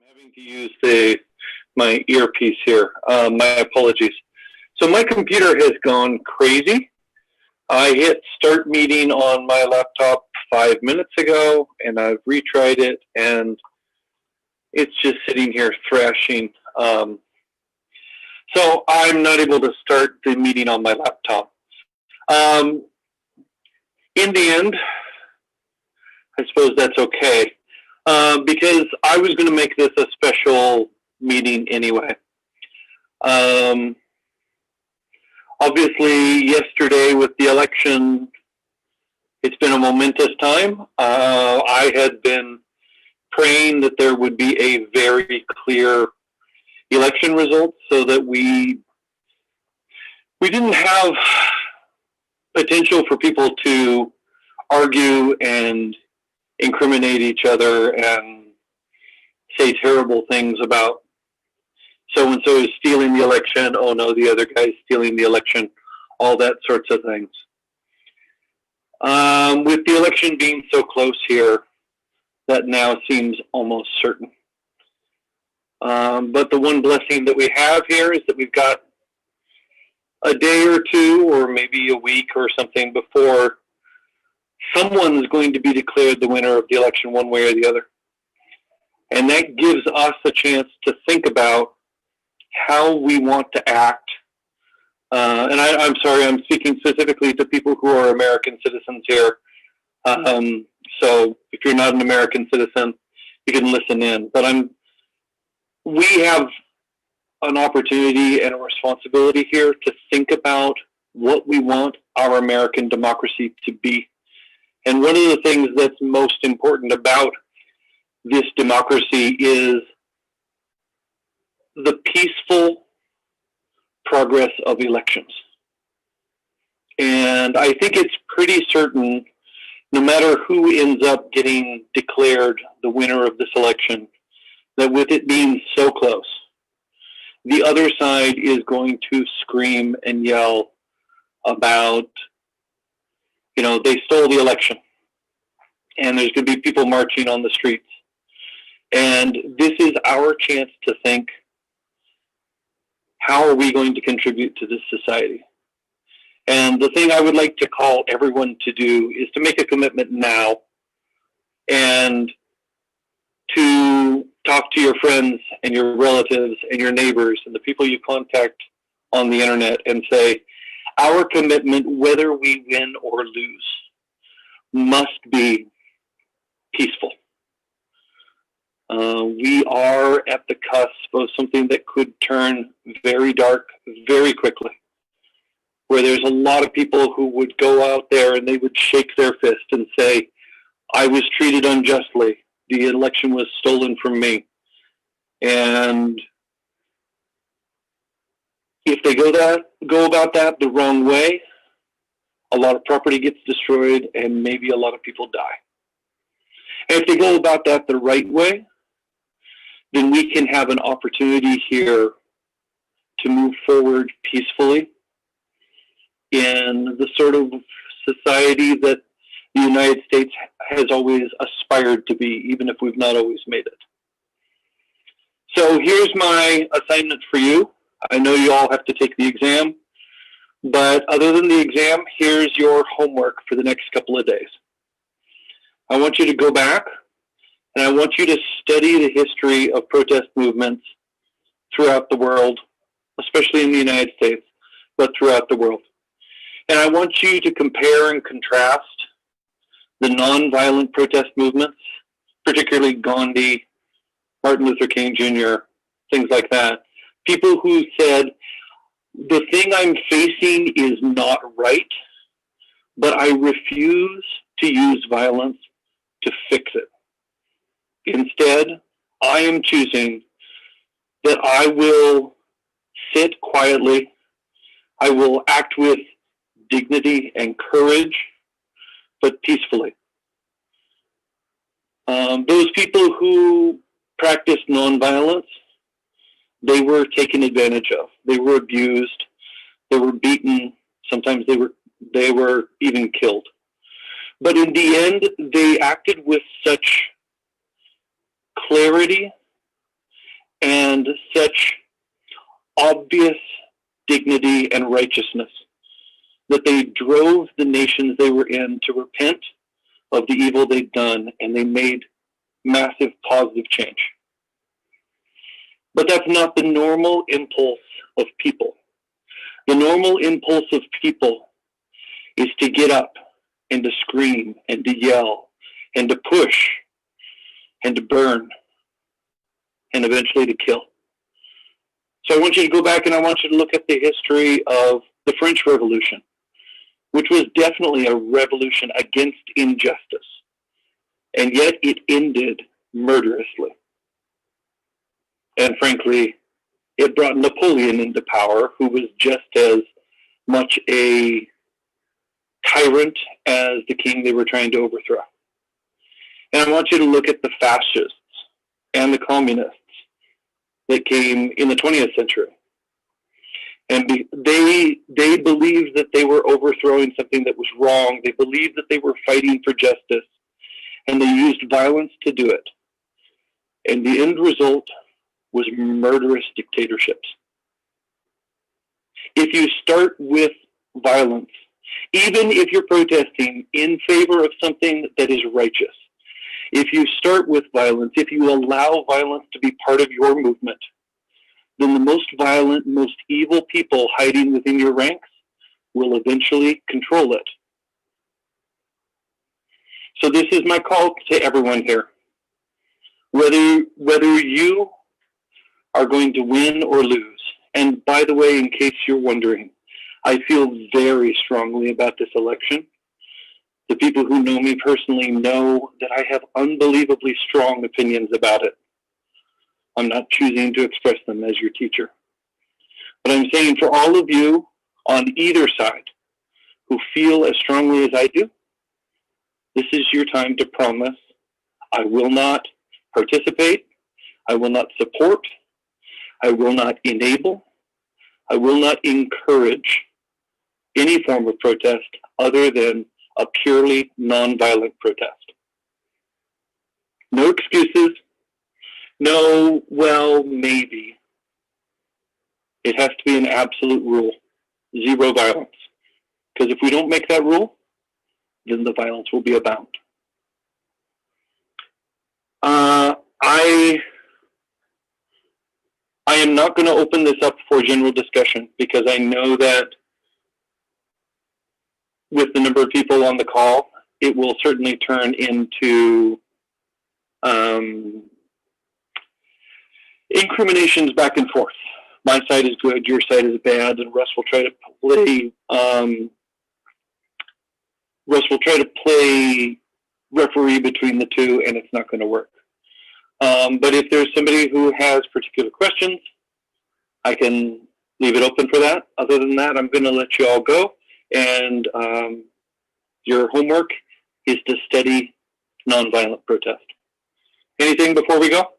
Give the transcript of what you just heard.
Having to use my earpiece here. My apologies. So my computer has gone crazy. I hit start meeting on my laptop 5 minutes ago, and I've retried it, and it's just sitting here thrashing. So I'm not able to start the meeting on my laptop. In the end, I suppose that's okay. Because I was going to make this a special meeting anyway. Obviously, yesterday with the election, it's been a momentous time. I had been praying that there would be a very clear election result so that we didn't have potential for people to argue and incriminate each other and say terrible things about so-and-so is stealing the election, oh no, the other guy's stealing the election, all that sorts of things. With the election being so close here, that now seems almost certain. But the one blessing that we have here is that we've got a day or two or maybe a week or something before someone's going to be declared the winner of the election one way or the other. And that gives us a chance to think about how we want to act. And I'm sorry, I'm speaking specifically to people who are American citizens here. So if you're not an American citizen, you can listen in. But we have an opportunity and a responsibility here to think about what we want our American democracy to be. And one of the things that's most important about this democracy is the peaceful progress of elections. And I think it's pretty certain, no matter who ends up getting declared the winner of this election, that with it being so close, the other side is going to scream and yell about, they stole the election. And there's going to be people marching on the streets. And this is our chance to think, how are we going to contribute to this society? And the thing I would like to call everyone to do is to make a commitment now and to talk to your friends and your relatives and your neighbors and the people you contact on the internet and say, our commitment, whether we win or lose, must be peaceful. We are at the cusp of something that could turn very dark very quickly, where there's a lot of people who would go out there and they would shake their fist and say, I was treated unjustly. The election was stolen from me. And if they go about that the wrong way, a lot of property gets destroyed and maybe a lot of people die. And if they go about that the right way, then we can have an opportunity here to move forward peacefully in the sort of society that the United States has always aspired to be, even if we've not always made it. So here's my assignment for you. I know you all have to take the exam, but other than the exam, here's your homework for the next couple of days. I want you to go back and I want you to study the history of protest movements throughout the world, especially in the United States, but throughout the world. And I want you to compare and contrast the nonviolent protest movements, particularly Gandhi, Martin Luther King Jr., things like that. People who said, the thing I'm facing is not right, but I refuse to use violence to fix it. Instead, I am choosing that I will sit quietly, I will act with dignity and courage, but peacefully. Those people who practiced nonviolence, they were taken advantage of. They were abused. They were beaten. Sometimes they were even killed. But in the end, they acted with such clarity and such obvious dignity and righteousness that they drove the nations they were in to repent of the evil they'd done, and they made massive positive change. But that's not the normal impulse of people. The normal impulse of people is to get up and to scream and to yell and to push and to burn and eventually to kill. So I want you to go back and I want you to look at the history of the French Revolution, which was definitely a revolution against injustice. And yet it ended murderously. And frankly, it brought Napoleon into power, who was just as much a tyrant as the king they were trying to overthrow. And I want you to look at the fascists and the communists that came in the 20th century. And they believed that they were overthrowing something that was wrong. They believed that they were fighting for justice. And they used violence to do it. And the end result was murderous dictatorships. If you start with violence, even if you're protesting in favor of something that is righteous, if you start with violence, if you allow violence to be part of your movement, then the most violent, most evil people hiding within your ranks will eventually control it. So this is my call to everyone here. Whether you are going to win or lose, and by the way, in case you're wondering, I feel very strongly about this election. The people who know me personally know that I have unbelievably strong opinions about it. I'm not choosing to express them as your teacher. But I'm saying for all of you on either side who feel as strongly as I do, this is your time to promise I will not participate, I will not support, I will not enable, I will not encourage any form of protest other than a purely nonviolent protest. No excuses. No, well, maybe. It has to be an absolute rule. Zero violence. Because if we don't make that rule, then the violence will be abound. I am not going to open this up for general discussion because I know that with the number of people on the call, it will certainly turn into incriminations back and forth. My side is good, your side is bad, and Russ will try to play referee between the two, and it's not going to work. But if there's somebody who has particular questions, I can leave it open for that. Other than that, I'm going to let you all go. And your homework is to study nonviolent protest. Anything before we go?